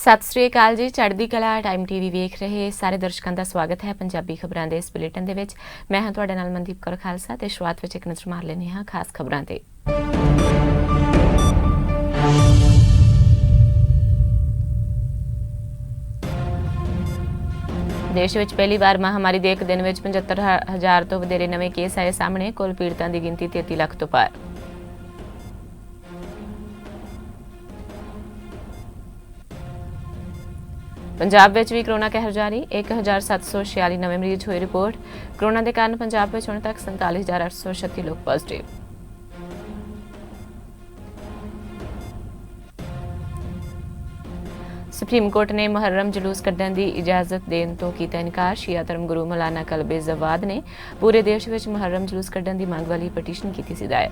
सत श्री अकाल जी। चढ़दी कला टाइम टीवी वेख रहे सारे दर्शकों का स्वागत है। पंजाबी खबरों के इस बुलेटिन दे विच मैं हाँ तुहाडे नाल मनदीप कौर खालसा ते शुरुआत विच एक नज़र मार लेने हाँ खास खबरों ते। देश विच पहली बार महामारी के एक दिन में 75,000 तो वधेरे नवे केस आए सामने। कुल पीड़ितों की गिनती 33 लाख तो पार। पंजाब विच भी कोरोना कहर जारी। 1746 नवे मरीज हुए रिपोर्ट। कोरोना के कारण पंजाब में हुण तक 47,836 लोग पॉजिटिव। सुप्रीम कोर्ट ने मुहर्रम जुलूस कड्ढण की इजाजत देने तो कीता इनकार। शिया धर्मगुरु मौलाना कल्बे जवाद ने पूरे देश में मुहर्रम जुलूस कड्ढण की मांग वाली पटीशन की सी दायर।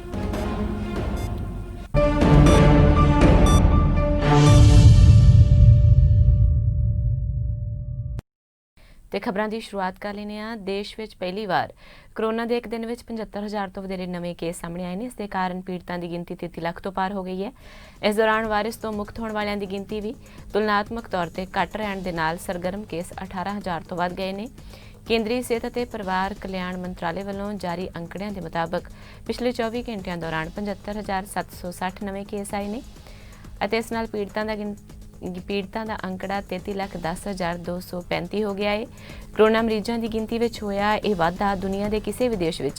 ਤੇ ਖਬਰਾਂ ਦੀ ਸ਼ੁਰੂਆਤ ਕਰ ਲੈਨੇ ਆ। ਦੇਸ਼ ਵਿੱਚ ਪਹਿਲੀ ਵਾਰ ਕੋਰੋਨਾ ਦੇ ਇੱਕ ਦਿਨ ਵਿੱਚ 75,000 ਤੋਂ ਵਧੇਰੇ ਨਵੇਂ ਕੇਸ ਸਾਹਮਣੇ ਆਏ ਨੇ। ਇਸ ਦੇ ਕਾਰਨ ਪੀੜਤਾਂ ਦੀ ਗਿਣਤੀ 33 ਲੱਖ ਤੋਂ ਪਾਰ ਹੋ ਗਈ ਹੈ। ਇਸ ਦੌਰਾਨ ਵਾਇਰਸ ਤੋਂ ਮੁਕਤ ਹੋਣ ਵਾਲਿਆਂ ਦੀ ਗਿਣਤੀ ਵੀ ਤੁਲਨਾਤਮਕ ਤੌਰ ਤੇ ਘੱਟ ਰਹਿਣ ਦੇ ਨਾਲ ਸਰਗਰਮ ਕੇਸ 18,000 ਤੋਂ ਵੱਧ ਗਏ ਨੇ। ਕੇਂਦਰੀ ਸਿਹਤ ਅਤੇ ਪਰਿਵਾਰ ਕਲਿਆਣ ਮੰਤਰਾਲੇ ਵੱਲੋਂ ਜਾਰੀ ਅੰਕੜਿਆਂ ਦੇ ਮੁਤਾਬਕ ਪਿਛਲੇ 24 ਘੰਟਿਆਂ ਦੌਰਾਨ 75,760 ਨਵੇਂ ਕੇਸ ਆਏ ਨੇ ਅਤੇ ਇਸ ਨਾਲ पीड़ितां दा अंकड़ा 33,10,235 हो गया है। कोरोना मरीजों की गिनती में होया यह वाधा दुनिया के किसी भी देश में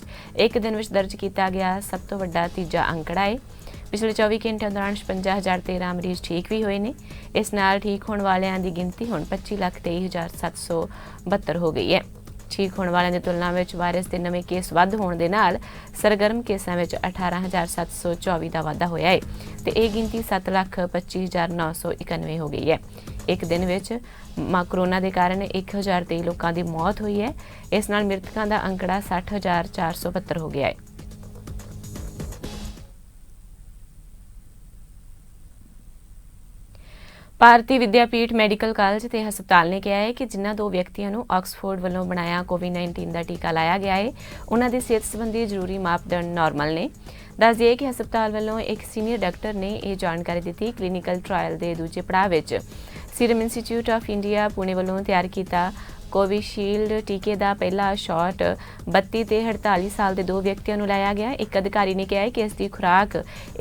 एक दिन में दर्ज किया गया सब तो वड्डा तीजा अंकड़ा है। पिछले 24 घंटों दौरान 56,013 मरीज ठीक भी हुए हैं। इस नाल ठीक होने वालों की गिनती हुण 25,23,772 हो गई है। ठीक होने वालों की तुलना में वायरस के नवे केस वध होने के नाल सरगर्म केसां में 18,724 का वाधा होया है ते यह गिनती 7,25,991 हो गई है। एक दिन में कोरोना के कारण 1,023 लोगों की मौत हुई है। इस नाल मृतकों का अंकड़ा 60,472 हो गया है। ਭਾਰਤੀ ਵਿਦਿਆਪੀਠ ਮੈਡੀਕਲ ਕਾਲਜ ਤੇ ਹਸਪਤਾਲ ਨੇ ਕਿਹਾ ਹੈ ਕਿ ਜਿਨ੍ਹਾਂ ਦੋ ਵਿਅਕਤੀਆਂ ਨੂੰ ਆਕਸਫੋਰਡ ਵੱਲੋਂ ਬਣਾਇਆ ਕੋਵਿਡ-19 ਦਾ ਟੀਕਾ ਲਾਇਆ ਗਿਆ ਹੈ ਉਹਨਾਂ ਦੀ ਸਿਹਤ ਸੰਬੰਧੀ ਜ਼ਰੂਰੀ ਮਾਪਦੰਡ ਨਾਰਮਲ ਨੇ। ਦੱਸ ਦਈਏ ਕਿ ਹਸਪਤਾਲ ਵੱਲੋਂ ਇੱਕ ਸੀਨੀਅਰ ਡਾਕਟਰ ਨੇ ਇਹ ਜਾਣਕਾਰੀ ਦਿੱਤੀ। ਕਲੀਨਿਕਲ ਟ੍ਰਾਇਲ ਦੇ ਦੂਜੇ ਪੜਾਅ ਵਿੱਚ serum institute of India Pune ਵੱਲੋਂ ਤਿਆਰ ਕੀਤਾ कोविशील्ड टीके का पहला शॉट 32 ते 48 साल के दो व्यक्तियों को लाया गया। एक अधिकारी ने कहा है कि इसकी खुराक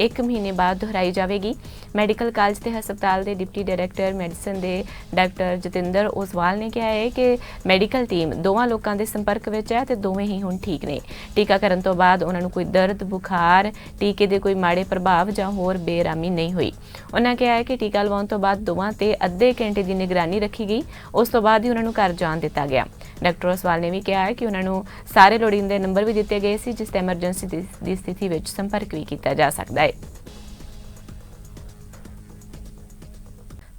1 महीने बाद दोहराई जाएगी। मैडिकल कॉलेज के हस्पताल के डिप्टी डायरैक्टर मैडिसन के डॉक्टर जतिंदर ओसवाल ने कहा है कि मैडिकल टीम दोवां लोगों के संपर्क में है तो दोवें ही हुण ठीक ने। टीकाकरण तो बाद उन्होंने कोई दर्द बुखार टीके के कोई माड़े प्रभाव या होर बेआरामी नहीं हुई। उन्होंने कहा है कि टीका लवाउण तो बाद दोवां ते अद्धे घंटे की निगरानी रखी गई। उस तो बाद ही उन्होंने घर जाण दिता गया। डॉक्टर ओसवाल ने भी कहा है कि उन्होंने सारे लोड़ींदे नंबर भी दिते गए सी जिस ते एमरजेंसी की स्थिति में संपर्क भी किया जा सकता है।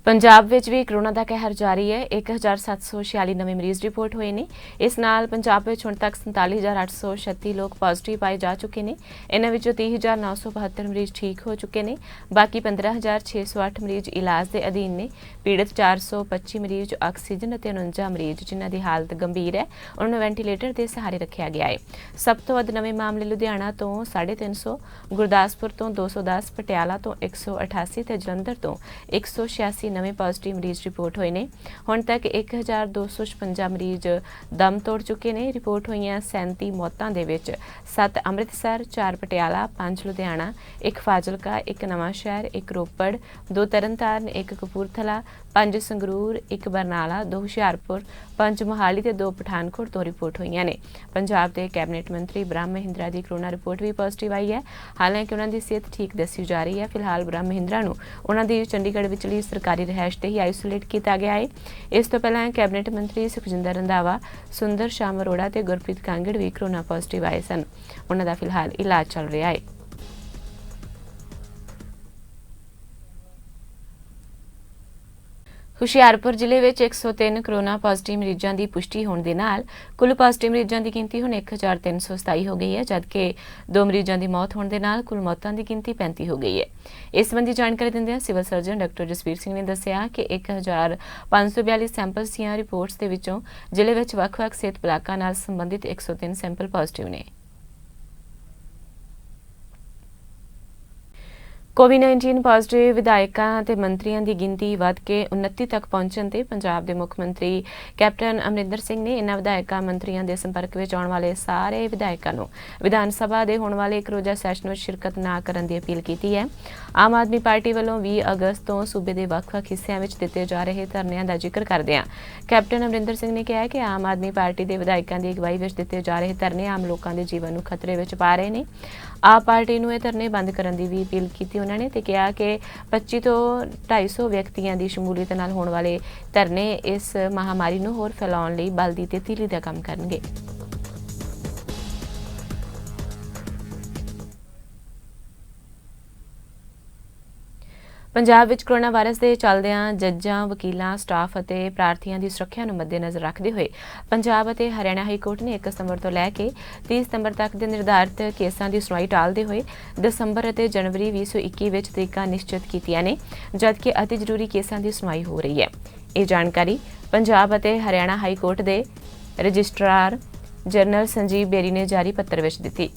पंजाब विच भी कोरोना का कहर जारी है। 1746 नवे मरीज रिपोर्ट हुए हैं। इस नाल पंजाब विच हुण तक 47,836 लोग पॉजिटिव पाए जा चुके हैं। इन्हां विचों 30,972 मरीज ठीक हो चुके हैं। बाकी 15,608 मरीज इलाज के अधीन ने। पीड़ित 425 मरीज ऑक्सीजन और 49 मरीज जिन्हां दी हालत गंभीर है उन्होंने वेंटीलेटर के सहारे रखा गया है। सब तो वध नवे मामले लुधियाना तो 350, गुरदासपुर तो 210, पटियाला तो 188 ते जलंधर तो 186 नवे पॉजिटिव मरीज रिपोर्ट हुए हैं। हुण तक 1,256 मरीज दम तोड़ चुके हैं। रिपोर्ट हुई 37 मौतों के विच 7 अमृतसर, 4 पटियाला, 5 लुधियाना, 1 फाजिलका, 1 नवांशहर, 1 रोपड़, 2 तरनताਰਨ, 1 कपूरथला, 5 संगरूर, 1 बरनाला, 2 हुशियारपुर, 5 मोहाली ते 2 पठानकोट तो रिपोर्ट हुई ने। पंजाब के कैबिनेट मंत्री ब्रह्म महिंद्रा की कोरोना रिपोर्ट भी पॉजिटिव आई है। हालांकि उन्होंने सेहत ठीक दसी जा रही है। फिलहाल ब्रह्म महिंद्रा नूं उन्होंने चंडीगढ़ विचली सरकारी रिहायश ते ही आइसोलेट किया गया है। इस तो पहला कैबिनेट मंत्री सुखजिंदर रंधावा, सुंदर श्याम अरोड़ा ते गुरप्रीत कांगड़ भी कोरोना पॉजिटिव आए सन। उन्हों का फिलहाल इलाज चल रहा है। ਹੁਸ਼ਿਆਰਪੁਰ ਜ਼ਿਲ੍ਹੇ ਵਿੱਚ 103 ਕੋਰੋਨਾ ਪੋਜ਼ਿਟਿਵ ਮਰੀਜ਼ਾਂ ਦੀ ਪੁਸ਼ਟੀ ਹੋਣ ਦੇ ਨਾਲ ਕੁੱਲ ਪੋਜ਼ਿਟਿਵ ਮਰੀਜ਼ਾਂ ਦੀ ਗਿਣਤੀ ਹੁਣ 1,327 ਹੋ ਗਈ ਹੈ, ਜਦਕਿ 2 ਮਰੀਜ਼ਾਂ ਦੀ ਮੌਤ ਹੋਣ ਦੇ ਨਾਲ ਕੁੱਲ ਮੌਤਾਂ ਦੀ ਗਿਣਤੀ 35 ਹੋ ਗਈ ਹੈ। ਇਸ ਸੰਬੰਧੀ ਜਾਣਕਾਰੀ ਦਿੰਦਿਆਂ civil surgeon doctor Jasvir Singh ਨੇ ਦੱਸਿਆ ਕਿ 1,542 ਸੈਂਪਲਸ ਦੀਆਂ ਰਿਪੋਰਟਸ ਦੇ ਵਿੱਚੋਂ ਜ਼ਿਲ੍ਹੇ ਵਿੱਚ ਵੱਖ-ਵੱਖ ਸਿਹਤ ਬਲਾਕਾਂ ਨਾਲ ਸੰਬੰਧਿਤ 103 ਸੈਂਪਲ ਪੋਜ਼ਿਟਿਵ ਨੇ। ਕੋਵਿਡ-19 ਪੋਜ਼ਿਟਿਵ ਵਿਧਾਇਕਾਂ ਤੇ ਮੰਤਰੀਆਂ ਦੀ ਗਿਣਤੀ ਵੱਧ ਕੇ 29 ਤੱਕ ਪਹੁੰਚਣ ਤੇ ਪੰਜਾਬ ਦੇ ਮੁੱਖ ਮੰਤਰੀ ਕੈਪਟਨ ਅਮਰਿੰਦਰ ਸਿੰਘ ਨੇ ਇਨ੍ਹਾਂ ਵਿਧਾਇਕਾਂ ਮੰਤਰੀਆਂ ਦੇ ਸੰਪਰਕ ਵਿੱਚ ਆਉਣ ਵਾਲੇ ਸਾਰੇ ਵਿਧਾਇਕਾਂ ਨੂੰ ਵਿਧਾਨ ਸਭਾ ਦੇ ਹੋਣ ਵਾਲੇ ਇੱਕ ਰੋਜ਼ਾ ਸੈਸ਼ਨ ਵਿੱਚ ਸ਼ਿਰਕਤ ਨਾ ਕਰਨ ਦੀ ਅਪੀਲ ਕੀਤੀ ਹੈ। ਆਮ ਆਦਮੀ ਪਾਰਟੀ ਵੱਲੋਂ 20 ਅਗਸਤ ਤੋਂ ਸੂਬੇ ਦੇ ਵੱਖ-ਵੱਖ ਹਿੱਸਿਆਂ ਵਿੱਚ ਦਿੱਤੇ ਜਾ ਰਹੇ ਧਰਨਿਆਂ ਦਾ ਜ਼ਿਕਰ ਕਰਦਿਆਂ ਕੈਪਟਨ ਅਮਰਿੰਦਰ ਸਿੰਘ ਨੇ ਕਿਹਾ ਕਿ ਆਮ ਆਦਮੀ ਪਾਰਟੀ ਦੇ ਵਿਧਾਇਕਾਂ ਦੀ ਅਗਵਾਈ ਵਿੱਚ ਦਿੱਤੇ ਜਾ ਰਹੇ ਧਰਨੇ ਆਮ ਲੋਕਾਂ ਦੇ ਜੀਵਨ ਨੂੰ ਖਤਰੇ ਵਿੱਚ ਪਾ ਰਹੇ ਨੇ। ਆਪ ਪਾਰਟੀ ਨੂੰ ਇਹ ਧਰਨੇ ਬੰਦ ਕਰਨ ਦੀ ਵੀ ਅਪੀਲ ਕੀਤੀ ਉਹਨਾਂ ਨੇ ਤੇ ਕਿਹਾ ਕਿ 25 ਤੋਂ 250 ਵਿਅਕਤੀਆਂ ਦੀ ਸ਼ਮੂਲੀਅਤ ਨਾਲ ਹੋਣ ਵਾਲੇ ਧਰਨੇ ਇਸ ਮਹਾਮਾਰੀ ਨੂੰ ਹੋਰ ਫੈਲਾਉਣ ਲਈ ਬਲ ਦੀ ਤੇਜ਼ੀ ਦਾ ਕੰਮ ਕਰਨਗੇ। ਪੰਜਾਬ ਵਿੱਚ ਕੋਰੋਨਾ ਵਾਇਰਸ ਦੇ ਚੱਲਦਿਆਂ ਜੱਜਾਂ, ਵਕੀਲਾਂ, ਸਟਾਫ ਅਤੇ ਪ੍ਰਾਰਥੀਆਂ ਦੀ ਸੁਰੱਖਿਆ ਨੂੰ ਮੱਦੇਨਜ਼ਰ ਰੱਖਦੇ ਹੋਏ ਪੰਜਾਬ ਅਤੇ ਹਰਿਆਣਾ ਹਾਈ ਕੋਰਟ ਨੇ 1 ਸਤੰਬਰ ਤੋਂ ਲੈ ਕੇ 30 ਸਤੰਬਰ ਤੱਕ ਦੇ ਨਿਰਧਾਰਿਤ ਕੇਸਾਂ ਦੀ ਸੁਣਵਾਈ ਟਾਲਦੇ ਹੋਏ ਦਸੰਬਰ ਅਤੇ ਜਨਵਰੀ 2021 ਵਿੱਚ ਤਰੀਕਾਂ ਨਿਸ਼ਚਿਤ ਕੀਤੀਆਂ ਨੇ, ਜਦਕਿ ਅਤੀ ਜ਼ਰੂਰੀ ਕੇਸਾਂ ਦੀ ਸੁਣਵਾਈ ਹੋ ਰਹੀ ਹੈ। ਇਹ ਜਾਣਕਾਰੀ ਪੰਜਾਬ ਅਤੇ ਹਰਿਆਣਾ ਹਾਈ ਕੋਰਟ ਦੇ ਰਜਿਸਟਰਾਰ ਜਨਰਲ ਸੰਜੀਵ ਬੇਰੀ ਨੇ ਜਾਰੀ ਪੱਤਰ ਵਿੱਚ ਦਿੱਤੀ।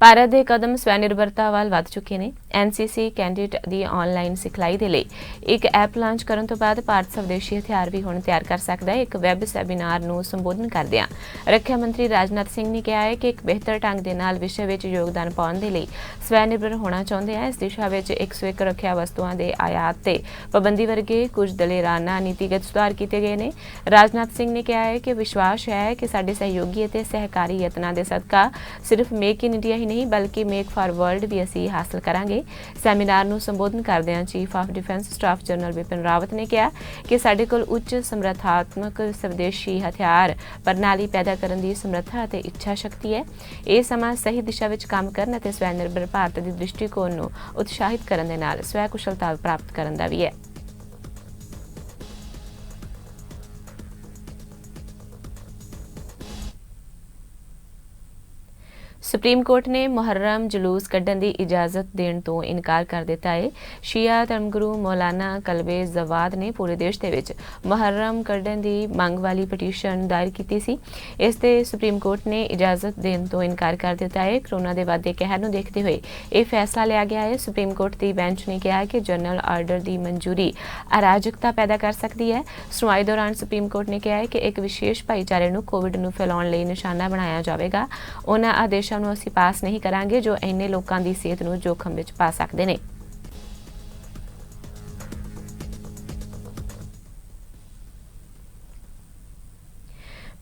ਭਾਰਤ ਦੇ ਕਦਮ ਸਵੈ-ਨਿਰਭਰਤਾ ਵੱਲ ਵੱਧ ਚੁੱਕੇ ਨੇ। ਐਨਸੀਸੀ ਕੈਂਡੀਡੇਟ ਦੀ ਆਨਲਾਈਨ ਸਿਖਲਾਈ ਦੇ ਲਈ ਇੱਕ ਐਪ ਲਾਂਚ ਕਰਨ ਤੋਂ ਬਾਅਦ ਭਾਰਤ ਸਵਦੇਸ਼ੀ ਹਥਿਆਰ ਵੀ ਹੁਣ ਤਿਆਰ ਕਰ ਸਕਦਾ ਹੈ। ਇੱਕ ਵੈਬ ਸੈਮੀਨਾਰ ਨੂੰ ਸੰਬੋਧਨ ਕਰਦਿਆਂ ਰੱਖਿਆ ਮੰਤਰੀ ਰਾਜਨਾਥ ਸਿੰਘ ਨੇ ਕਿਹਾ ਹੈ ਕਿ ਇੱਕ ਬਿਹਤਰ ਢੰਗ ਦੇ ਨਾਲ ਵਿਸ਼ਵ ਵਿੱਚ ਯੋਗਦਾਨ ਪਾਉਣ ਦੇ ਲਈ ਸਵੈ-ਨਿਰਭਰ ਹੋਣਾ ਚਾਹੁੰਦੇ ਹਾਂ। ਇਸ ਦਿਸ਼ਾ ਵਿੱਚ 101 ਰੱਖਿਆ ਵਸਤੂਆਂ ਦੇ ਆਯਾਤ ਤੇ ਪਾਬੰਦੀ ਵਰਗੇ ਕੁਝ ਦਲੇਰਾਨਾ ਨੀਤੀਗਤ ਸੁਧਾਰ ਕੀਤੇ ਗਏ ਨੇ। ਰਾਜਨਾਥ ਸਿੰਘ ਨੇ ਕਿਹਾ ਹੈ ਕਿ ਵਿਸ਼ਵਾਸ ਹੈ ਕਿ ਸਾਡੇ ਸਹਿਯੋਗੀ ਅਤੇ ਸਹਿਕਾਰੀ ਯਤਨਾਂ ਦੇ ਸਦਕਾ ਸਿਰਫ ਮੇਕ ਇਨ ਇੰਡੀਆ ਹੀ ਨਹੀਂ ਬਲਕਿ ਮੇਕ ਫਾਰ ਵਰਲਡ ਵੀ ਅਸੀਂ ਹਾਸਲ ਕਰਾਂਗੇ। ਸੈਮੀਨਾਰ ਨੂੰ ਸੰਬੋਧਨ ਕਰਦਿਆਂ chief of defence staff general Bipin Rawat ਨੇ ਕਿਹਾ ਕਿ ਸਾਡੇ ਕੋਲ ਉੱਚ ਸਮਰੱਥਾਤਮਕ ਸਵਦੇਸ਼ੀ ਹਥਿਆਰ ਪ੍ਰਣਾਲੀ ਪੈਦਾ ਕਰਨ ਦੀ ਸਮਰੱਥਾ ਅਤੇ ਇੱਛਾ ਸ਼ਕਤੀ ਹੈ। ਇਹ ਸਮਾਂ ਸਹੀ ਦਿਸ਼ਾ ਵਿੱਚ ਕੰਮ ਕਰਨ ਅਤੇ ਸਵੈ ਨਿਰਭਰ ਭਾਰਤ ਦੀ ਦ੍ਰਿਸ਼ਟੀਕੋਣ ਨੂੰ ਉਤਸ਼ਾਹਿਤ ਕਰਨ ਦੇ ਨਾਲ ਸਵੈ ਕੁਸ਼ਲਤਾ ਪ੍ਰਾਪਤ ਕਰਨ ਦਾ ਵੀ ਹੈ। ਸੁਪਰੀਮ ਕੋਰਟ ਨੇ ਮੁਹर्रम ਜਲੂਸ ਕੱਢਣ ਦੀ ਇਜਾਜ਼ਤ ਦੇਣ ਤੋਂ ਇਨਕਾਰ ਕਰ ਦਿੱਤਾ ਹੈ। ਸ਼ੀਆ ਧਰਮਗੁਰੂ ਮੌਲਾਨਾ ਕਲਬੇ ਜ਼ਵਾਦ ਨੇ ਪੂਰੇ ਦੇਸ਼ ਦੇ ਵਿੱਚ ਮੁਹर्रम ਕੱਢਣ ਦੀ ਮੰਗ ਵਾਲੀ ਪਟੀਸ਼ਨ ਦਾਇਰ ਕੀਤੀ ਸੀ। ਇਸ ਤੇ ਸੁਪਰੀਮ ਕੋਰਟ ਨੇ ਇਜਾਜ਼ਤ ਦੇਣ ਤੋਂ ਇਨਕਾਰ ਕਰ ਦਿੱਤਾ ਹੈ। ਕੋਰੋਨਾ ਦੇ ਵਾਧੇ ਕਹਿਰ ਨੂੰ ਦੇਖਦੇ ਹੋਏ ਇਹ ਫੈਸਲਾ ਲਿਆ ਗਿਆ ਹੈ। ਸੁਪਰੀਮ ਕੋਰਟ ਦੀ ਬੈਂਚ ਨੇ ਕਿਹਾ ਕਿ ਜਨਰਲ ਆਰਡਰ ਦੀ ਮਨਜ਼ੂਰੀ ਅਰਾਜਕਤਾ ਪੈਦਾ ਕਰ ਸਕਦੀ ਹੈ। ਸੁਣਵਾਈ ਦੌਰਾਨ ਸੁਪਰੀਮ ਕੋਰਟ ਨੇ ਕਿਹਾ ਹੈ ਕਿ ਇੱਕ ਵਿਸ਼ੇਸ਼ ਭਾਈਚਾਰੇ ਨੂੰ ਕੋਵਿਡ ਨੂੰ ਫੈਲਾਉਣ ਲਈ ਨਿਸ਼ਾਨਾ ਬਣਾਇਆ ਜਾਵੇਗਾ। ਉਹਨਾਂ ਆਦੇਸ਼ਾਂ ਨੂੰ ਅਸੀਂ ਪਾਸ ਨਹੀਂ ਕਰਾਂਗੇ ਜੋ ਇੰਨੇ ਲੋਕਾਂ ਦੀ ਸਿਹਤ ਨੂੰ ਜੋਖਮ ਵਿੱਚ ਪਾ ਸਕਦੇ ਨੇ।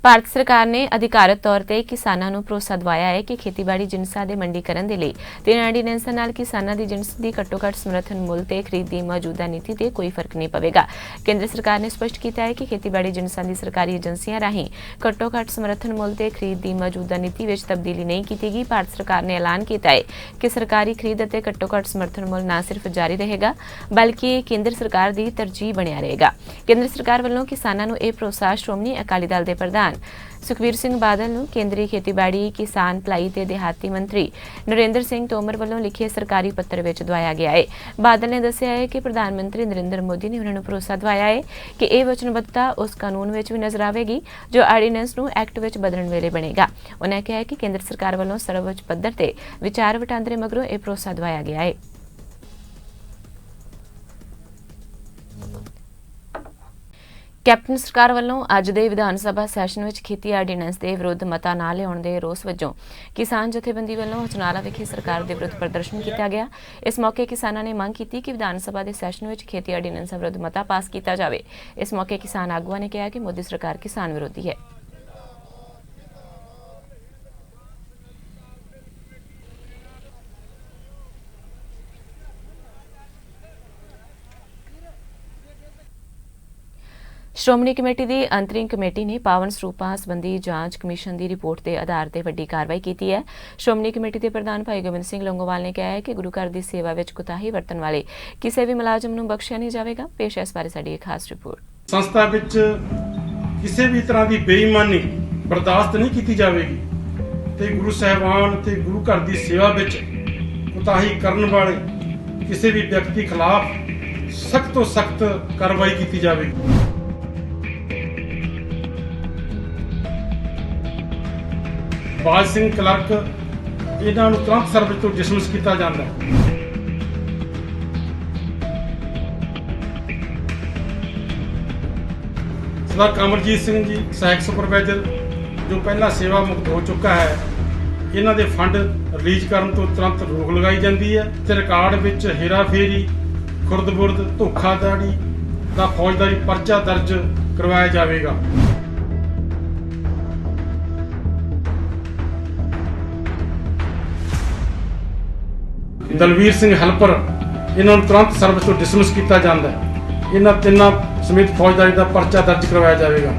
ਭਾਰਤ ਸਰਕਾਰ ਨੇ ਅਧਿਕਾਰਤ ਤੌਰ ਤੇ ਕਿਸਾਨਾਂ ਨੂੰ ਭਰੋਸਾ ਦਿਵਾਇਆ ਹੈ ਕਿ ਖੇਤੀਬਾੜੀ ਜਿਨਸਾਂ ਦੇ ਮੰਡੀਕਰਨ ਦੇ ਲਈ ਤੇ ਆਰਡੀਨੈਂਸਾਂ ਨਾਲ ਕਿਸਾਨਾਂ ਦੀ ਜਿਨਸ ਦੀ ਘੱਟੋ-ਘੱਟ ਸਮਰਥਨ ਮੁੱਲ ਤੇ ਖਰੀਦ ਦੀ ਮੌਜੂਦਾ ਨੀਤੀ ਤੇ ਕੋਈ ਫਰਕ ਨਹੀਂ ਪਵੇਗਾ। ਕੇਂਦਰ ਸਰਕਾਰ ਨੇ ਸਪਸ਼ਟ ਕੀਤਾ ਹੈ ਕਿ ਖੇਤੀਬਾੜੀ ਜਿਨਸਾਂ ਦੀ ਸਰਕਾਰੀ ਏਜੰਸੀਆਂ ਰਾਹੀਂ ਘੱਟੋ-ਘੱਟ ਸਮਰਥਨ ਮੁੱਲ ਤੇ ਖਰੀਦ ਦੀ ਮੌਜੂਦਾ ਨੀਤੀ ਵਿੱਚ ਤਬਦੀਲੀ ਨਹੀਂ ਕੀਤੀ ਗਈ। ਭਾਰਤ ਸਰਕਾਰ ਨੇ ਐਲਾਨ ਕੀਤਾ ਹੈ ਕਿ ਸਰਕਾਰੀ ਖਰੀਦ ਅਤੇ ਘੱਟੋ-ਘੱਟ ਸਮਰਥਨ ਮੁੱਲ ਨਾ ਸਿਰਫ ਜਾਰੀ ਰਹੇਗਾ ਬਲਕਿ ਕੇਂਦਰ ਸਰਕਾਰ ਦੀ ਤਰਜੀਹ ਬਣਿਆ ਰਹੇਗਾ। ਕੇਂਦਰ ਸਰਕਾਰ ਵੱਲੋਂ ਕਿਸਾਨਾਂ ਨੂੰ ਇਹ ਭਰੋਸਾ ਸ਼੍ਰੋਮਣੀ ਅਕਾਲੀ ਦਲ ਦੇ ਪ੍ਰਧਾਨ ਸੁਖਬੀਰ ਸਿੰਘ ਬਾਦਲ ਨੂੰ ਕੇਂਦਰੀ ਖੇਤੀਬਾੜੀ ਕਿਸਾਨ ਭਲਾਈ ਤੇ ਦਿਹਾਤੀ ਮੰਤਰੀ ਨਰਿੰਦਰ ਸਿੰਘ ਤੋਮਰ ਵੱਲੋਂ ਲਿਖੇ ਸਰਕਾਰੀ ਪੱਤਰ ਵਿੱਚ ਦਵਾਇਆ ਗਿਆ ਹੈ। ਬਾਦਲ ਨੇ ਦੱਸਿਆ ਹੈ ਕਿ ਪ੍ਰਧਾਨ ਮੰਤਰੀ ਨਰਿੰਦਰ ਮੋਦੀ ਨੇ ਉਹਨਾਂ ਨੂੰ ਭਰੋਸਾ ਦਿਵਾਇਆ ਹੈ ਕਿ ਇਹ ਵਚਨਬੱਧਤਾ ਉਸ ਕਾਨੂੰਨ ਵਿੱਚ ਵੀ ਨਜ਼ਰ ਆਵੇਗੀ ਜੋ ਆਰਡੀਨੈਂਸ ਨੂੰ ਐਕਟ ਵਿੱਚ ਬਦਲਣ ਵੇਲੇ ਬਣੇਗਾ। ਉਹਨਾਂ ਕਿਹਾ ਕਿ ਕੇਂਦਰ ਸਰਕਾਰ ਵੱਲੋਂ ਸਰਵਉੱਚ ਪੱਧਰ ਤੇ ਵਿਚਾਰ ਵਟਾਂਦਰੇ ਮਗਰੋਂ ਇਹ ਭਰੋਸਾ ਦਿਵਾਇਆ ਗਿਆ ਹੈ। ਕੈਪਟਨ ਸਰਕਾਰ ਵੱਲੋਂ ਅੱਜ ਦੇ ਵਿਧਾਨ ਸਭਾ ਸੈਸ਼ਨ ਵਿੱਚ ਖੇਤੀ ਆਰਡੀਨੈਂਸ ਦੇ ਵਿਰੁੱਧ ਮਤਾ ਨਾ ਲਿਆਉਣ ਦੇ ਰੋਸ ਵਜੋਂ ਕਿਸਾਨ ਜਥੇਬੰਦੀ ਵੱਲੋਂ ਹਚਨਾਲਾ ਵਿਖੇ ਸਰਕਾਰ ਦੇ ਵਿਰੁੱਧ ਪ੍ਰਦਰਸ਼ਨ ਕੀਤਾ ਗਿਆ। ਇਸ ਮੌਕੇ ਕਿਸਾਨਾਂ ਨੇ ਮੰਗ ਕੀਤੀ ਕਿ ਵਿਧਾਨ ਸਭਾ ਦੇ ਸੈਸ਼ਨ ਵਿੱਚ ਖੇਤੀ ਆਰਡੀਨੈਂਸ ਵਿਰੁੱਧ ਮਤਾ ਪਾਸ ਕੀਤਾ ਜਾਵੇ। ਇਸ ਮੌਕੇ ਕਿਸਾਨ ਆਗੂਆਂ ਨੇ ਕਿਹਾ ਕਿ ਮੋਦੀ ਸਰਕਾਰ ਕਿਸਾਨ ਵਿਰੋਧੀ ਹੈ। ਸ਼੍ਰੋਮਣੀ ਕਮੇਟੀ ਦੀ ਅੰਤਰਿਮ ਕਮੇਟੀ ਨੇ ਪਾਵਨ ਸਰੂਪਾਂ ਸੰਬੰਧੀ ਜਾਂਚ ਕਮਿਸ਼ਨ ਦੀ ਰਿਪੋਰਟ ਦੇ ਆਧਾਰ ਤੇ ਵੱਡੀ ਕਾਰਵਾਈ ਕੀਤੀ ਹੈ। ਸ਼੍ਰੋਮਣੀ ਕਮੇਟੀ ਦੇ ਪ੍ਰਧਾਨ ਭਾਈ ਗੋਬਿੰਦ ਸਿੰਘ ਲੌਂਗੋਵਾਲ ਨੇ ਕਿਹਾ ਹੈ ਕਿ ਗੁਰੂ ਘਰ ਦੀ ਸੇਵਾ ਵਿੱਚ ਕੁਤਾਹੀ ਵਰਤਣ ਵਾਲੇ ਕਿਸੇ ਵੀ ਮੁਲਾਜ਼ਮ ਨੂੰ ਬਖਸ਼ਿਆ ਨਹੀਂ ਜਾਵੇਗਾ। ਪੇਸ਼ ਹੈ ਇਸ ਬਾਰੇ ਸਾਡੀ ਇੱਕ ਖਾਸ ਰਿਪੋਰਟ। ਸੰਸਥਾ ਵਿੱਚ ਕਿਸੇ ਵੀ ਤਰ੍ਹਾਂ ਦੀ ਬੇਈਮਾਨੀ ਬਰਦਾਸ਼ਤ ਨਹੀਂ ਕੀਤੀ ਜਾਵੇਗੀ ਤੇ ਗੁਰੂ ਸਾਹਿਬਾਨ ਤੇ ਗੁਰੂ ਘਰ ਦੀ ਸੇਵਾ ਵਿੱਚ ਕੁਤਾਹੀ ਕਰਨ ਵਾਲੇ ਕਿਸੇ ਵੀ ਵਿਅਕਤੀ ਖਿਲਾਫ ਸਖਤ ਤੋਂ ਸਖਤ ਕਾਰਵਾਈ ਕੀਤੀ ਜਾਵੇਗੀ। ਬਾਜ ਸਿੰਘ ਕਲਰਕ ਇਹਨਾਂ ਨੂੰ ਤੁਰੰਤ ਸਰਵਿਸ ਤੋਂ ਡਿਸਮਿਸ ਕੀਤਾ ਜਾਂਦਾ ਹੈ। ਸਰਦਾਰ ਕਮਲਜੀਤ ਸਿੰਘ ਜੀ ਸਹਾਇਕ ਸੁਪਰਵਾਈਜ਼ਰ ਜੋ ਪਹਿਲਾਂ ਸੇਵਾ ਮੁਕਤ ਹੋ ਚੁੱਕਾ ਹੈ, ਇਹਨਾਂ ਦੇ ਫੰਡ ਰਿਲੀਜ਼ ਕਰਨ ਤੋਂ ਤੁਰੰਤ ਰੋਕ ਲਗਾਈ ਜਾਂਦੀ ਹੈ ਤੇ ਰਿਕਾਰਡ ਵਿੱਚ ਹੇਰਾਫੇਰੀ, ਖੁਰਦ-ਬੁਰਦ, ਧੋਖਾਧੜੀ ਦਾ ਫੌਜਦਾਰੀ ਪਰਚਾ ਦਰਜ ਕਰਵਾਇਆ ਜਾਵੇਗਾ। ਦਲਵੀਰ ਸਿੰਘ ਹੈਲਪਰ ਇਹਨਾਂ ਨੂੰ ਤੁਰੰਤ ਸਰਵਿਸ ਤੋਂ ਡਿਸਮਿਸ ਕੀਤਾ ਜਾਂਦਾ ਹੈ। ਇਹਨਾਂ ਤਿੰਨਾਂ ਸਮੇਤ ਫੌਜਦਾਰੀ ਦਾ ਪਰਚਾ ਦਰਜ ਕਰਵਾਇਆ ਜਾਵੇਗਾ।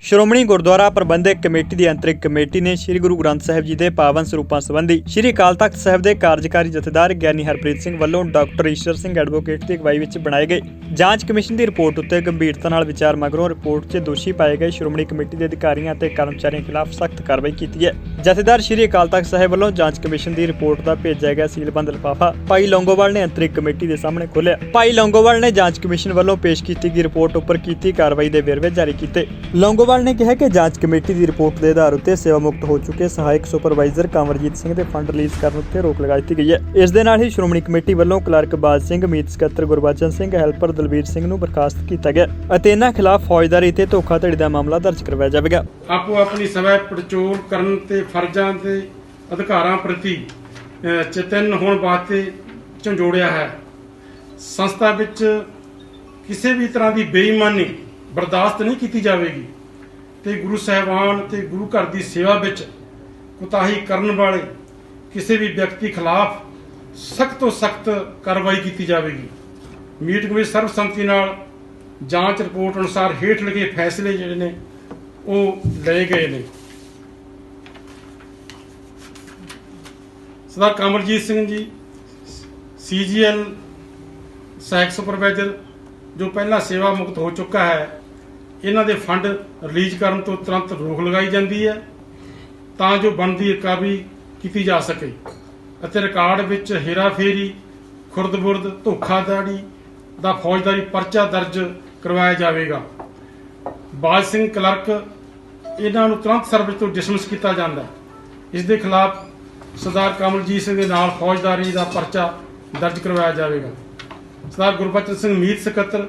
ਸ਼੍ਰੋਮਣੀ ਗੁਰਦੁਆਰਾ ਪ੍ਰਬੰਧਕ ਕਮੇਟੀ ਦੀ ਅੰਤਰਿਕ ਕਮੇਟੀ ਨੇ ਸ੍ਰੀ ਗੁਰੂ ਗ੍ਰੰਥ ਸਾਹਿਬ ਜੀ ਦੇ ਪਾਵਨ ਸਰੂਪਾਂ ਸੰਬੰਧੀ ਸ੍ਰੀ ਅਕਾਲ ਤਖਤ ਸਾਹਿਬ ਦੇ ਕਾਰਜਕਾਰੀ ਜਥੇਦਾਰ ਗਿਆਨੀ ਹਰਪ੍ਰੀਤ ਸਿੰਘ ਵੱਲੋਂ ਡਾਕਟਰ ਈਸ਼ਰ ਸਿੰਘ ਐਡਵੋਕੇਟ ਦੀ ਅਗਵਾਈ ਵਿੱਚ ਬਣਾਏ ਗਏ ਜਾਂਚ ਕਮਿਸ਼ਨ ਦੀ ਰਿਪੋਰਟ ਉੱਤੇ ਗੰਭੀਰਤਾ ਨਾਲ ਵਿਚਾਰ ਮਗਰੋਂ ਰਿਪੋਰਟ 'ਚ ਦੋਸ਼ੀ ਪਾਏ ਗਏ ਸ਼੍ਰੋਮਣੀ ਕਮੇਟੀ ਦੇ ਅਧਿਕਾਰੀਆਂ ਅਤੇ ਕਰਮਚਾਰੀਆਂ ਖਿਲਾਫ ਸਖਤ ਕਾਰਵਾਈ ਕੀਤੀ ਹੈ। ਜਥੇਦਾਰ ਸ੍ਰੀ ਅਕਾਲ ਤਖਤ ਸਾਹਿਬ ਵੱਲੋਂ ਜਾਂਚ ਕਮਿਸ਼ਨ ਦੀ ਰਿਪੋਰਟ ਦਾ ਭੇਜਿਆ ਗਿਆ ਸੀਲਬੰਦ ਲਿਫਾਫਾ ਭਾਈ ਲੌਂਗੋਵਾਲ ਨੇ ਅੰਤਰਿਕ ਕਮੇਟੀ ਦੇ ਸਾਹਮਣੇ ਖੋਲ੍ਹਿਆ। ਭਾਈ ਲੌਂਗੋਵਾਲ ਨੇ ਜਾਂਚ ਕਮਿਸ਼ਨ ਵੱਲੋਂ ਪੇਸ਼ ਕੀਤੀ ਗਈ ਰਿਪੋਰਟ ਉੱਪਰ ਕੀਤੀ ਕਾਰਵਾਈ ਦੇ ਵੇਰਵੇ ਜਾਰੀ ਕੀਤੇ। ਲੌਂਗੋਵਾਲ ਨੇ ਕਿਹਾ ਕਿ ਜਾਂਚ ਕਮੇਟੀ ਦੀ ਰਿਪੋਰਟ ਦੇ ਆਧਾਰ ਉੱਤੇ ਸੇਵਾ ਮੁਕਤ ਹੋ ਚੁੱਕੇ ਸਹਾਇਕ ਸੁਪਰਵਾਈਜ਼ਰ ਕਮਰਜੀਤ ਸਿੰਘ ਦੇ ਫੰਡ ਰਿਲੀਜ਼ ਕਰਨ ਉੱਤੇ ਰੋਕ ਲਗਾ ਦਿੱਤੀ ਗਈ ਹੈ। ਇਸ ਦੇ ਨਾਲ ਹੀ ਸ਼੍ਰੋਮਣੀ ਕਮੇਟੀ ਵੱਲੋਂ ਕਲਰਕ ਬਾਜ ਸਿੰਘ, ਮੀਤ ਸਕੱਤਰ ਗੁਰਬਚਨ ਸਿੰਘ, ਹੈਲਪਰ ਦਲਵੀਰ ਸਿੰਘ ਨੂੰ ਬਰਖਾਸਤ ਕੀਤਾ ਗਿਆ ਅਤੇ ਇਹਨਾਂ ਖਿਲਾਫ ਫੌਜਦਾਰੀ ਤੇ ਧੋਖਾਧੜੀ ਦਾ ਮਾਮਲਾ ਦਰਜ ਕਰਵਾਇਆ ਜਾਵੇਗਾ। ਆਪੋ ਆਪਣੀ ਸਵੈ ਪੜਚੋਲ ਕਰਨ ਤੇ ਫਰਜ਼ਾਂ ਤੇ ਅਧਿਕਾਰਾਂ ਪ੍ਰਤੀ ਚੇਤੰਨ ਹੋਣ ਵਾਸਤੇ ਝੰਜੋੜਿਆ ਹੈ। ਸੰਸਥਾ ਵਿੱਚ ਕਿਸੇ ਵੀ ਤਰ੍ਹਾਂ ਦੀ ਬੇਈਮਾਨੀ ਬਰਦਾਸ਼ਤ ਨਹੀਂ ਕੀਤੀ ਜਾਵੇਗੀ ਤੇ ਗੁਰੂ ਸਾਹਿਬਾਨ ਤੇ ਗੁਰੂ ਘਰ ਦੀ ਸੇਵਾ ਵਿੱਚ ਕੁਤਾਹੀ ਕਰਨ ਵਾਲੇ ਕਿਸੇ ਵੀ ਵਿਅਕਤੀ ਖਿਲਾਫ ਸਖਤ ਤੋਂ ਸਖਤ ਕਾਰਵਾਈ ਕੀਤੀ ਜਾਵੇਗੀ। ਮੀਟਿੰਗ ਵਿੱਚ ਸਰਬਸੰਮਤੀ ਨਾਲ ਜਾਂਚ ਰਿਪੋਰਟ ਅਨੁਸਾਰ ਹੇਠ ਲਿਖੇ ਫੈਸਲੇ ਜਿਹੜੇ ਨੇ ਉਹ ਲਏ ਗਏ ਨੇ। ਸਰਦਾਰ ਕਮਲਜੀਤ ਸਿੰਘ ਜੀ CGL ਸਹਾਇਕ ਸੁਪਰਵਾਈਜ਼ਰ ਜੋ ਪਹਿਲਾਂ ਸੇਵਾ ਮੁਕਤ ਹੋ ਚੁੱਕਾ ਹੈ, ਇਹਨਾਂ ਦੇ ਫੰਡ ਰਿਲੀਜ਼ ਕਰਨ ਤੋਂ ਤੁਰੰਤ ਰੋਕ ਲਗਾਈ ਜਾਂਦੀ ਹੈ ਤਾਂ ਜੋ ਬਣਦੀ ਰਿਕਵਰੀ ਕੀਤੀ ਜਾ ਸਕੇ ਅਤੇ ਰਿਕਾਰਡ ਵਿੱਚ ਹੇਰਾਫੇਰੀ, ਖੁਰਦ-ਬੁਰਦ, ਧੋਖਾਧੜੀ ਦਾ ਫੌਜਦਾਰੀ ਪਰਚਾ ਦਰਜ ਕਰਵਾਇਆ ਜਾਵੇਗਾ। ਬਾਜ ਸਿੰਘ ਕਲਰਕ ਇਹਨਾਂ ਨੂੰ ਤੁਰੰਤ ਸਰਵਿਸ ਤੋਂ ਡਿਸਮਿਸ ਕੀਤਾ ਜਾਂਦਾ ਹੈ। ਇਸ ਦੇ ਖਿਲਾਫ ਸਰਦਾਰ ਕਮਲਜੀਤ ਸਿੰਘ ਦੇ ਨਾਲ ਫੌਜਦਾਰੀ ਦਾ ਪਰਚਾ ਦਰਜ ਕਰਵਾਇਆ ਜਾਵੇਗਾ। ਸਰਦਾਰ ਗੁਰਬਚਨ ਸਿੰਘ, ਮੀਤ ਸਕੱਤਰ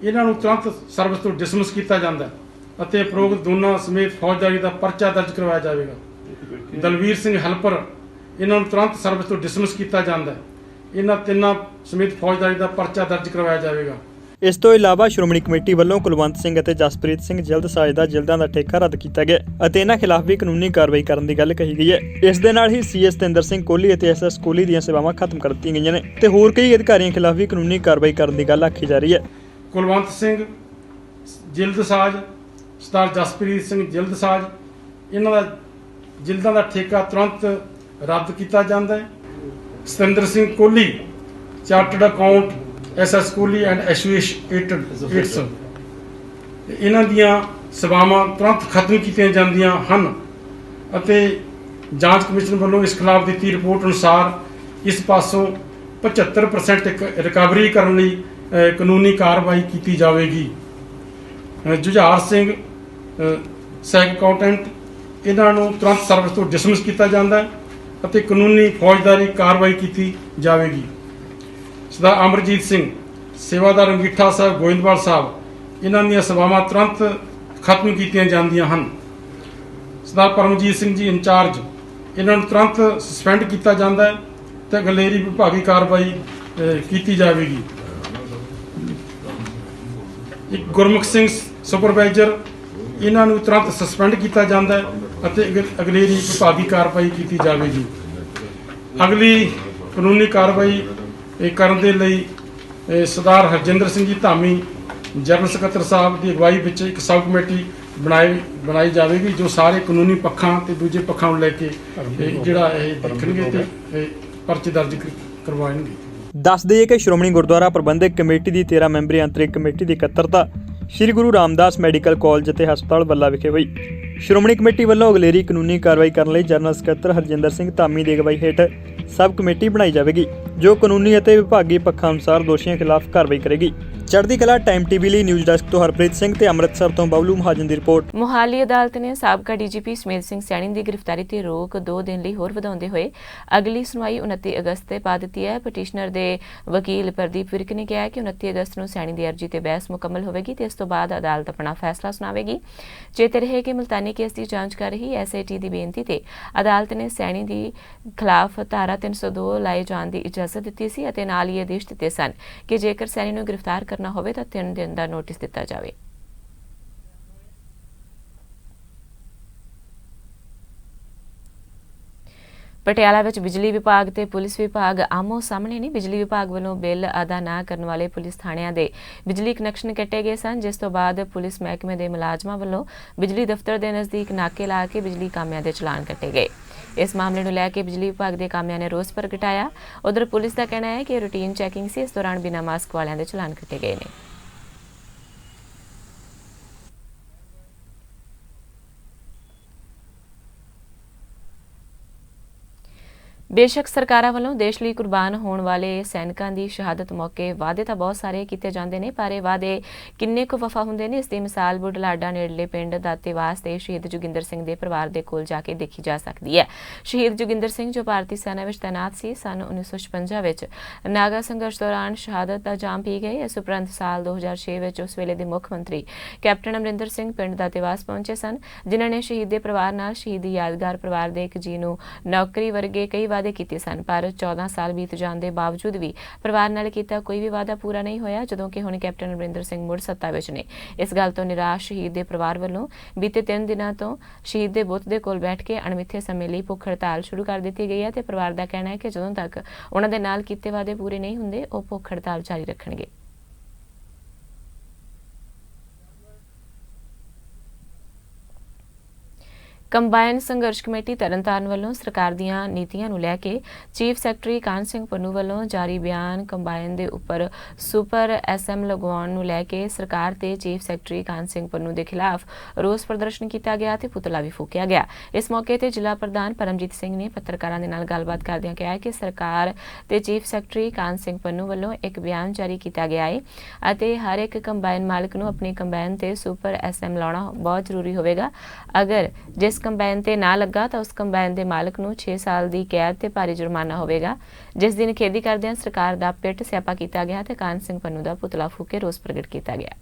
ਇਹਨਾਂ ਨੂੰ ਤੁਰੰਤ ਸਰਵਿਸ ਤੋਂ ਡਿਸਮਿਸ ਕੀਤਾ ਜਾਂਦਾ ਹੈ ਅਤੇ ਉਪਰੋਕਤ ਦੋਨਾਂ ਸਮੇਤ ਫੌਜਦਾਰੀ ਦਾ ਪਰਚਾ ਦਰਜ ਕਰਵਾਇਆ ਜਾਵੇਗਾ। ਦਲਵੀਰ ਸਿੰਘ ਹੈਲਪਰ ਇਹਨਾਂ ਨੂੰ ਤੁਰੰਤ ਸਰਵਿਸ ਤੋਂ ਡਿਸਮਿਸ ਕੀਤਾ ਜਾਂਦਾ ਹੈ। ਇਹਨਾਂ ਤਿੰਨਾਂ ਸਮੇਤ ਫੌਜਦਾਰੀ ਦਾ ਪਰਚਾ ਦਰਜ ਕਰਵਾਇਆ ਜਾਵੇਗਾ। ਇਸ ਤੋਂ ਇਲਾਵਾ ਸ਼੍ਰੋਮਣੀ ਕਮੇਟੀ ਵੱਲੋਂ ਕੁਲਵੰਤ ਸਿੰਘ ਅਤੇ ਜਸਪ੍ਰੀਤ ਸਿੰਘ ਜਲਦਸਾਜ ਦਾ ਜਲਦਾਂ ਦਾ ਠੇਕਾ ਰੱਦ ਕੀਤਾ ਗਿਆ ਅਤੇ ਇਹਨਾਂ ਖਿਲਾਫ ਵੀ ਕਾਨੂੰਨੀ ਕਾਰਵਾਈ ਕਰਨ ਦੀ ਗੱਲ ਕਹੀ ਗਈ ਹੈ। ਇਸ ਦੇ ਨਾਲ ਹੀ CS ਸਤਿੰਦਰ ਸਿੰਘ ਕੋਹਲੀ ਅਤੇ SS ਕੋਹਲੀ ਦੀਆਂ ਸੇਵਾਵਾਂ ਖਤਮ ਕਰ ਦਿੱਤੀਆਂ ਗਈਆਂ ਨੇ ਤੇ ਹੋਰ ਕਈ ਅਧਿਕਾਰੀਆਂ ਖਿਲਾਫ ਵੀ ਕਾਨੂੰਨੀ ਕਾਰਵਾਈ ਕਰਨ ਦੀ ਗੱਲ ਆਖੀ ਜਾ ਰਹੀ ਹੈ। ਕੁਲਵੰਤ ਸਿੰਘ ਜਲਦਸਾਜ, ਸਰਦਾਰ ਜਸਪ੍ਰੀਤ ਸਿੰਘ ਜਲਦਸਾਜ, ਇਹਨਾਂ ਦਾ ਜਲਦਾਂ ਦਾ ਠੇਕਾ ਤੁਰੰਤ ਰੱਦ ਕੀਤਾ ਜਾਂਦਾ ਹੈ। Satinder Singh Kohli chartered account SS Kohli and associated ਇਹਨਾਂ ਦੀਆਂ ਸੇਵਾਵਾਂ ਤੁਰੰਤ ਖਤਮ ਕੀਤੀਆਂ ਜਾਂਦੀਆਂ ਹਨ ਅਤੇ ਜਾਂਚ ਕਮਿਸ਼ਨ ਵੱਲੋਂ ਇਸ ਖਿਲਾਫ ਦਿੱਤੀ ਰਿਪੋਰਟ ਅਨੁਸਾਰ ਇਸ ਪਾਸੋਂ 75% ਰਿਕਵਰੀ ਕਰਨ ਲਈ ਕਾਨੂੰਨੀ ਕਾਰਵਾਈ ਕੀਤੀ ਜਾਵੇਗੀ। ਜੁਝਾਰ ਸਿੰਘ ਸਹਾਇਕ ਅਕਾਊਂਟੈਂਟ ਇਹਨਾਂ ਨੂੰ ਤੁਰੰਤ ਸਰਵਿਸ ਤੋਂ ਡਿਸਮਿਸ ਕੀਤਾ ਜਾਂਦਾ ਹੈ ਅਤੇ ਕਾਨੂੰਨੀ ਫੌਜਦਾਰੀ ਕਾਰਵਾਈ ਕੀਤੀ ਜਾਵੇਗੀ। ਸਰਦਾਰ ਅਮਰਜੀਤ ਸਿੰਘ ਸੇਵਾਦਾਰ ਅੰਗੀਠਾ ਸਾਹਿਬ, ਗੋਇੰਦਵਾਲ ਸਾਹਿਬ, ਇਹਨਾਂ ਦੀਆਂ ਸੇਵਾਵਾਂ ਤੁਰੰਤ ਖਤਮ ਕੀਤੀਆਂ ਜਾਂਦੀਆਂ ਹਨ। ਸਰਦਾਰ ਪਰਮਜੀਤ ਸਿੰਘ ਜੀ ਇੰਚਾਰਜ, ਇਹਨਾਂ ਨੂੰ ਤੁਰੰਤ ਸਸਪੈਂਡ ਕੀਤਾ ਜਾਂਦਾ ਹੈ ਤੇ ਅਗਲੇਰੀ ਵਿਭਾਗੀ ਕਾਰਵਾਈ ਕੀਤੀ ਜਾਵੇਗੀ। ਇੱਕ ਗੁਰਮੁਖ ਸਿੰਘ ਸੁਪਰਵਾਈਜ਼ਰ, ਇਹਨਾਂ ਨੂੰ ਤੁਰੰਤ ਸਸਪੈਂਡ ਕੀਤਾ ਜਾਂਦਾ ਹੈ ਅਤੇ ਅਗਲੇਰੀ ਵਿਭਾਗੀ ਕਾਰਵਾਈ ਕੀਤੀ ਜਾਵੇਗੀ। ਅਗਲੀ ਕਾਨੂੰਨੀ ਕਾਰਵਾਈ ਕਰਨ ਦੇ ਲਈ ਸਰਦਾਰ ਹਰਜਿੰਦਰ ਸਿੰਘ ਜੀ ਧਾਮੀ ਜਨਰਲ ਸਕੱਤਰ ਸਾਹਿਬ ਦੀ ਅਗਵਾਈ ਵਿੱਚ ਇੱਕ ਸਬ ਕਮੇਟੀ ਬਣਾਈ ਜਾਵੇਗੀ ਜੋ ਸਾਰੇ ਕਾਨੂੰਨੀ ਪੱਖਾਂ ਤੇ ਦੂਜੇ ਪੱਖਾਂ ਨੂੰ ਲੈ ਕੇ ਜਿਹੜਾ ਇਹ ਦੇਖਣਗੇ ਤੇ ਪਰਚੇ ਦਰਜ ਕਰਵਾਉਣਗੇ। ਦੱਸ ਦਈਏ ਕਿ ਸ਼੍ਰੋਮਣੀ ਗੁਰਦੁਆਰਾ ਪ੍ਰਬੰਧਕ ਕਮੇਟੀ ਦੀ 13 ਮੈਂਬਰੀ ਅੰਤਰਿਕ ਕਮੇਟੀ ਦੀ ਇਕੱਤਰਤਾ ਸ੍ਰੀ ਗੁਰੂ ਰਾਮਦਾਸ ਮੈਡੀਕਲ ਕਾਲਜ ਅਤੇ ਹਸਪਤਾਲ ਬੱਲਾ ਵਿਖੇ ਹੋਈ। ਸ਼੍ਰੋਮਣੀ ਕਮੇਟੀ ਵੱਲੋਂ ਅਗਲੇਰੀ ਕਾਨੂੰਨੀ ਕਾਰਵਾਈ ਕਰਨ ਲਈ ਜਨਰਲ ਸਕੱਤਰ ਹਰਜਿੰਦਰ ਸਿੰਘ ਧਾਮੀ ਦੀ ਅਗਵਾਈ ਹੇਠ ਸਬ ਕਮੇਟੀ ਬਣਾਈ ਜਾਵੇਗੀ ਜੋ ਕਾਨੂੰਨੀ ਅਤੇ ਵਿਭਾਗੀ ਪੱਖਾਂ ਅਨੁਸਾਰ ਦੋਸ਼ੀਆਂ ਖਿਲਾਫ ਕਾਰਵਾਈ ਕਰੇਗੀ। ਚੜ੍ਹਦੀ ਕਲਾ ਟਾਈਮ ਟੀਵੀ ਲਈ ਨਿਊਜ਼ ਡੈਸਕ ਤੋਂ ਹਰਪ੍ਰੀਤ ਸਿੰਘ ਤੇ ਅੰਮ੍ਰਿਤਸਰ ਤੋਂ ਬਬਲੂ ਮਹਾਜਨ ਦੀ ਰਿਪੋਰਟ। ਮੁਹਾਲੀ ਅਦਾਲਤ ਨੇ ਸਾਬਕਾ ਡੀਜੀਪੀ ਸਮੇਤ ਸਿੰਘ ਸੈਣੀ ਦੀ ਗ੍ਰਿਫਤਾਰੀ ਤੇ ਰੋਕ 2 ਦਿਨ ਲਈ ਹੋਰ ਵਧਾਉਂਦੇ ਹੋਏ ਅਗਲੀ ਸੁਣਵਾਈ 29 ਅਗਸਤ ਤੇ ਪਾ ਦਿੱਤੀ ਹੈ। ਪਟੀਸ਼ਨਰ ਦੇ ਵਕੀਲ ਪ੍ਰਦੀਪ ਵਿਰਕ ਨੇ ਕਿਹਾ ਕਿ 29 ਅਗਸਤ ਨੂੰ ਸੈਣੀ ਦੀ ਅਰਜ਼ੀ ਤੇ ਬਹਿਸ ਮੁਕੰਮਲ ਹੋਵੇਗੀ ਤੇ ਇਸ ਤੋਂ ਬਾਅਦ ਅਦਾਲਤ ਆਪਣਾ ਫੈਸਲਾ ਸੁਣਾਵੇਗੀ। ਚੇਤੇ ਰਹੇ ਕਿ ਮੁਲਤਾਨੀ ਕੇਸ ਦੀ ਜਾਂਚ ਕਰ ਰਹੀ SIT ਦੀ ਬੇਨਤੀ ਤੇ ਅਦਾਲਤ ਨੇ ਸੈਣੀ ਦੀ ਖਿਲਾਫ ਧਾਰਾ 302 ਲਾਏ ਜਾਣ ਦੀ ਇਜਾਜ਼ਤ ਦਿੱਤੀ ਸੀ ਅਤੇ ਨਾਲ ਹੀ ਆਦੇਸ਼ ਦਿੱਤੇ ਸਨ ਕਿ ਜੇਕਰ ਸੈਣੀ ਨੂੰ ਗ੍ਰਿਫਤਾਰ ਕਰਨਾ ਹੋਵੇ ਤਾਂ 3 ਦਿਨ ਦਾ ਨੋਟਿਸ ਦਿੱਤਾ ਜਾਵੇ। ਪਟਿਆਲਾ ਵਿੱਚ ਬਿਜਲੀ ਵਿਭਾਗ ਤੇ ਪੁਲਿਸ ਵਿਭਾਗ ਆਮੋ ਸਾਹਮਣੇ ਨੇ। ਬਿਜਲੀ ਵਿਭਾਗ ਵੱਲੋਂ ਬਿੱਲ ਅਦਾ ਨਾ ਕਰਨ ਵਾਲੇ ਪੁਲਿਸ ਥਾਣਿਆਂ ਦੇ ਬਿਜਲੀ ਕਨੈਕਸ਼ਨ ਕੱਟੇ ਗਏ ਸਨ, ਜਿਸ ਤੋਂ ਬਾਅਦ ਪੁਲਿਸ ਮਹਿਕਮੇ ਦੇ ਮੁਲਾਜ਼ਮਾਂ ਵੱਲੋਂ ਬਿਜਲੀ ਦਫ਼ਤਰ ਦੇ ਨਜ਼ਦੀਕ ਨਾਕੇ ਲਾ ਕੇ ਬਿਜਲੀ ਕਾਮਿਆਂ ਦੇ ਚਲਾਨ ਕੱਟੇ ਗਏ। ਇਸ ਮਾਮਲੇ ਨੂੰ ਲੈ ਕੇ ਬਿਜਲੀ ਵਿਭਾਗ ਦੇ ਕਾਮਿਆਂ ਨੇ ਰੋਸ ਪ੍ਰਗਟਾਇਆ। ਉਧਰ ਪੁਲਿਸ ਦਾ ਕਹਿਣਾ ਹੈ ਕਿ ਰੂਟੀਨ ਚੈਕਿੰਗ ਸੀ, ਇਸ ਦੌਰਾਨ ਬਿਨਾਂ ਮਾਸਕ ਵਾਲਿਆਂ ਦੇ ਚਲਾਨ ਕੱਟੇ ਗਏ ਨੇ। ਬੇਸ਼ੱਕ ਸਰਕਾਰਾਂ ਵੱਲੋਂ ਦੇਸ਼ ਲਈ ਕੁਰਬਾਨ ਹੋਣ ਵਾਲੇ ਸੈਨਿਕਾਂ ਦੀ ਸ਼ਹਾਦਤ ਮੌਕੇ ਵਾਅਦੇ ਤਾਂ ਬਹੁਤ ਸਾਰੇ ਕੀਤੇ ਜਾਂਦੇ ਨੇ, ਪਰ ਇਹ ਵਾਅਦੇ ਕਿੰਨੇ ਕੁ ਵਫਾ ਹੁੰਦੇ ਨੇ, ਇਸ ਦੀ ਮਿਸਾਲ ਬੁਢਲਾਡਾ ਨੇੜਲੇ ਪਿੰਡ ਦਾਤੇਵਾਸ ਦੇ ਸ਼ਹੀਦ ਜੋਗਿੰਦਰ ਸਿੰਘ ਦੇ ਪਰਿਵਾਰ ਦੇ ਕੋਲ ਜਾ ਕੇ ਦੇਖੀ ਜਾ ਸਕਦੀ ਹੈ। ਸ਼ਹੀਦ ਜੋਗਿੰਦਰ ਸਿੰਘ ਜੋ ਭਾਰਤੀ ਸੈਨਾ ਵਿੱਚ ਤੈਨਾਤ ਸੀ, ਸਨ 1956 ਵਿੱਚ ਨਾਗਾ ਸੰਘਰਸ਼ ਦੌਰਾਨ ਸ਼ਹਾਦਤ ਦਾ ਜਾਮ ਪੀ ਗਏ। ਇਸ ਉਪਰੰਤ ਸਾਲ 2006 ਵਿੱਚ ਉਸ ਵੇਲੇ ਦੇ ਮੁੱਖ ਮੰਤਰੀ ਕੈਪਟਨ ਅਮਰਿੰਦਰ ਸਿੰਘ ਪਿੰਡ ਦਾਤੇਵਾਸ ਪਹੁੰਚੇ ਸਨ, ਜਿਨ੍ਹਾਂ ਨੇ ਸ਼ਹੀਦ ਦੇ ਪਰਿਵਾਰ ਨਾਲ ਸ਼ਹੀਦ ਦੀ ਯਾਦਗਾਰ ਪਰਿਵਾਰ ਦੇ ਇੱਕ ਜੀ ਨੂੰ ਨੌਕਰੀ ਵਰਗੇ ਕਈ ਵਾਅਦੇ ਕੀਤੇ ਸਨ, ਪਰ 14 ਸਾਲ ਬੀਤ ਜਾਣ ਦੇ ਬਾਵਜੂਦ ਵੀ ਪਰਿਵਾਰ ਨਾਲ ਕੀਤਾ ਕੋਈ ਵੀ ਵਾਅਦਾ ਪੂਰਾ ਨਹੀਂ ਹੋਇਆ। ਜਦੋਂ ਕਿ ਹੁਣ ਕੈਪਟਨ ਅਮਰਿੰਦਰ ਸਿੰਘ ਮੁੜ ਸੱਤਾ ਵਿੱਚ ਨੇ। ਇਸ ਗੱਲ ਤੋਂ ਨਿਰਾਸ਼ ਸ਼ਹੀਦ ਦੇ ਪਰਿਵਾਰ ਵੱਲੋਂ ਬੀਤੇ 3 ਦਿਨਾਂ ਤੋਂ ਸ਼ਹੀਦ ਦੇ ਬੁੱਤ ਦੇ ਕੋਲ ਬੈਠ ਕੇ ਅਣਮਿੱਥੇ ਸਮੇਂ ਲਈ ਭੁੱਖ ਹੜਤਾਲ ਸ਼ੁਰੂ ਕਰ ਦਿੱਤੀ ਗਈ ਹੈ ਤੇ ਪਰਿਵਾਰ ਦਾ ਕਹਿਣਾ ਹੈ ਕਿ ਜਦੋਂ ਤੱਕ ਉਹਨਾਂ ਦੇ ਨਾਲ ਕੀਤੇ ਵਾਅਦੇ ਪੂਰੇ ਨਹੀਂ ਹੁੰਦੇ, ਉਹ ਭੁੱਖ ਹੜਤਾਲ ਜਾਰੀ ਰੱਖਣਗੇ। ਕੰਬਾਈਨ ਸੰਘਰਸ਼ ਕਮੇਟੀ ਤਰਨਤਾਰਨ ਵੱਲੋਂ ਸਰਕਾਰ ਦੀਆਂ ਨੀਤੀਆਂ ਨੂੰ ਲੈ ਕੇ ਚੀਫ ਸੈਕਟਰੀ ਕਾਹਨ ਸਿੰਘ ਪੰਨੂ ਵੱਲੋਂ ਜਾਰੀ ਬਿਆਨ ਕੰਬਾਈਨ ਦੇ ਉੱਪਰ ਸੁਪਰ SM ਲਗਵਾਉਣ ਨੂੰ ਲੈ ਕੇ ਸਰਕਾਰ ਤੇ ਚੀਫ ਸੈਕਟਰੀ ਕਾਹਨ ਸਿੰਘ ਪੰਨੂ ਦੇ ਖਿਲਾਫ ਰੋਸ ਪ੍ਰਦਰਸ਼ਨ ਕੀਤਾ ਗਿਆ ਤੇ ਪੁਤਲਾ ਵੀ ਫੂਕਿਆ ਗਿਆ। ਇਸ ਮੌਕੇ ਤੇ ਜ਼ਿਲ੍ਹਾ ਪ੍ਰਧਾਨ ਪਰਮਜੀਤ ਸਿੰਘ ਨੇ ਪੱਤਰਕਾਰਾਂ ਦੇ ਨਾਲ ਗੱਲਬਾਤ ਕਰਦਿਆਂ ਕਿਹਾ ਕਿ ਸਰਕਾਰ ਤੇ ਚੀਫ ਸੈਕਟਰੀ ਕਾਹਨ ਸਿੰਘ ਪੰਨੂ ਵੱਲੋਂ ਇੱਕ ਬਿਆਨ ਜਾਰੀ ਕੀਤਾ ਗਿਆ ਹੈ ਅਤੇ ਹਰ ਇੱਕ ਕੰਬਾਈਨ ਮਾਲਕ ਨੂੰ ਆਪਣੀ ਕੰਬਾਈਨ ਤੇ ਸੁਪਰ SM ਲਾਉਣਾ ਬਹੁਤ ਜ਼ਰੂਰੀ ਹੋਵੇਗਾ। ਅਗਰ ਜਿਸ ਕੰਬਾਈਨ ਤੇ ਨਾ ਲੱਗਾ ਤਾਂ ਉਸ ਕੰਬਾਈਨ ਦੇ ਮਾਲਕ ਨੂੰ 6 ਸਾਲ ਦੀ ਕੈਦ ਤੇ ਭਾਰੀ ਜੁਰਮਾਨਾ ਹੋਵੇਗਾ। ਜਿਸ ਦਿਨ ਖੇਦੀ ਕਰਦਿਆਂ ਸਰਕਾਰ ਦਾ ਪਿੱਟ ਸਿਆਪਾ ਕੀਤਾ ਗਿਆ ਤੇ ਕਾਹਨ ਸਿੰਘ ਪੰਨੂ ਦਾ ਪੁਤਲਾ ਫੂਕ ਕੇ ਰੋਸ ਪ੍ਰਗਟ ਕੀਤਾ ਗਿਆ।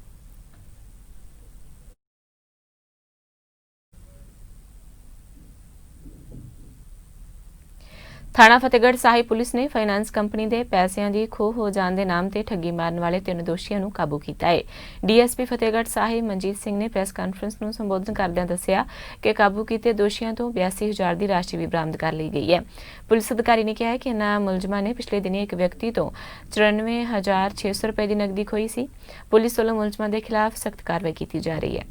ਥਾਣਾ ਫਤਿਹਗੜ੍ਹ ਸਾਹਿਬ ਪੁਲਿਸ ਨੇ ਫਾਈਨਾਂਸ ਕੰਪਨੀ ਦੇ ਪੈਸਿਆਂ ਦੀ ਖੋਹ ਹੋ ਜਾਣ ਦੇ ਨਾਮ ਤੇ ਠੱਗੀ ਮਾਰਨ ਵਾਲੇ 3 ਦੋਸ਼ੀਆਂ ਨੂੰ ਕਾਬੂ ਕੀਤਾ ਹੈ। DSP ਫਤਿਹਗੜ੍ਹ ਸਾਹਿਬ ਮਨਜੀਤ ਸਿੰਘ ਨੇ ਪ੍ਰੈਸ ਕਾਨਫਰੰਸ ਨੂੰ ਸੰਬੋਧਨ ਕਰਦਿਆਂ ਦੱਸਿਆ ਕਿ ਕਾਬੂ ਕੀਤੇ ਦੋਸ਼ੀਆਂ ਤੋਂ 82,000 ਦੀ ਰਾਸ਼ੀ ਵੀ ਬਰਾਮਦ ਕਰ ਲਈ ਗਈ ਹੈ। ਪੁਲਿਸ ਅਧਿਕਾਰੀ ਨੇ ਕਿਹਾ ਕਿ ਇਨ੍ਹਾਂ ਮੁਲਜ਼ਮਾਂ ਨੇ ਪਿਛਲੇ ਦਿਨੀ ਇੱਕ ਵਿਅਕਤੀ ਤੋਂ 94,600 ਰੁਪਏ ਦੀ ਨਕਦੀ ਖੋਹੀ ਸੀ। ਪੁਲਿਸ ਵੱਲੋਂ ਮੁਲਜ਼ਮਾਂ ਦੇ ਖਿਲਾਫ ਸਖਤ ਕਾਰਵਾਈ ਕੀਤੀ ਜਾ ਰਹੀ ਹੈ।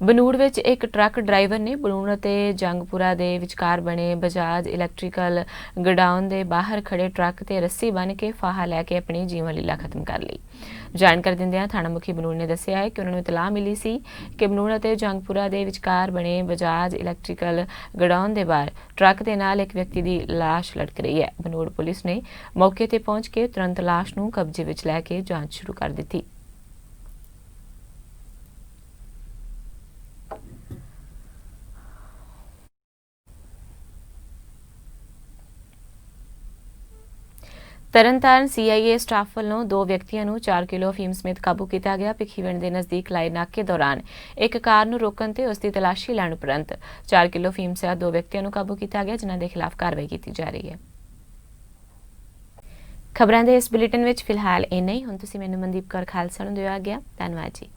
ਬਨੂੜ ਵਿੱਚ ਇੱਕ ਟਰੱਕ ਡਰਾਈਵਰ ਨੇ ਬਨੂੜ ਅਤੇ ਜੰਗਪੁਰਾ ਦੇ ਵਿਚਕਾਰ ਬਣੇ ਬਜਾਜ ਇਲੈਕਟ੍ਰੀਕਲ ਗੋਡਾਊਨ ਦੇ ਬਾਹਰ ਖੜੇ ਟਰੱਕ ਤੇ ਰੱਸੀ ਬੰਨ੍ਹ ਕੇ ਫਾਹਾ ਲੈ ਕੇ ਆਪਣੀ ਜੀਵਨ ਲੀਲਾ ਖਤਮ ਕਰ ਲਈ। ਜਾਣਕਾਰੀ ਦਿੰਦਿਆਂ ਥਾਣਾ ਮੁਖੀ ਬਨੂੜ ਨੇ ਦੱਸਿਆ ਹੈ ਕਿ ਉਹਨਾਂ ਨੂੰ ਇਤਲਾਹ ਮਿਲੀ ਸੀ ਕਿ ਬਨੂੜ ਅਤੇ ਜੰਗਪੁਰਾ ਦੇ ਵਿਚਕਾਰ ਬਣੇ ਬਜਾਜ ਇਲੈਕਟ੍ਰੀਕਲ ਗੋਡਾਊਨ ਦੇ ਬਾਹਰ ਟਰੱਕ ਦੇ ਨਾਲ ਇੱਕ ਵਿਅਕਤੀ ਦੀ ਲਾਸ਼ ਲਟਕ ਰਹੀ ਹੈ। ਬਨੂੜ ਪੁਲਿਸ ਨੇ ਮੌਕੇ ਤੇ ਪਹੁੰਚ ਕੇ ਤੁਰੰਤ ਲਾਸ਼ ਨੂੰ ਕਬਜ਼ੇ ਵਿੱਚ ਲੈ ਕੇ ਜਾਂਚ ਸ਼ੁਰੂ ਕਰ ਦਿੱਤੀ। ਤਰਨਤਾਰਨ CIA ਸਟਾਫ ਵੱਲੋਂ 2 ਵਿਅਕਤੀਆਂ ਨੂੰ 4 ਕਿਲੋ ਅਫੀਮ ਸਮੇਤ ਕਾਬੂ ਕੀਤਾ ਗਿਆ। ਭਿੱਖੀਵਿੰਡ ਦੇ ਨਜ਼ਦੀਕ ਲਾਏ ਨਾਕੇ ਦੌਰਾਨ ਇੱਕ ਕਾਰ ਨੂੰ ਰੋਕਣ ਤੇ ਉਸ ਦੀ ਤਲਾਸ਼ੀ ਲੈਣ ਉਪਰੰਤ 4 ਕਿਲੋ ਅਫੀਮ ਸਹਿਤ 2 ਵਿਅਕਤੀਆਂ ਨੂੰ ਕਾਬੂ ਕੀਤਾ ਗਿਆ, ਜਿਨ੍ਹਾਂ ਦੇ ਖਿਲਾਫ ਕਾਰਵਾਈ ਕੀਤੀ ਜਾ ਰਹੀ ਹੈ। ਖਬਰਾਂ ਦੇ ਇਸ ਬੁਲੇਟਿਨ ਵਿੱਚ ਫਿਲਹਾਲ ਇੰਨਾ ਹੀ। ਹੁਣ ਤੁਸੀਂ ਮੈਨੂੰ ਮਨਦੀਪ ਕੌਰ ਖਾਲਸਾ ਨੂੰ ਦਿਓ ਆਗਿਆ। ਧੰਨਵਾਦ ਜੀ।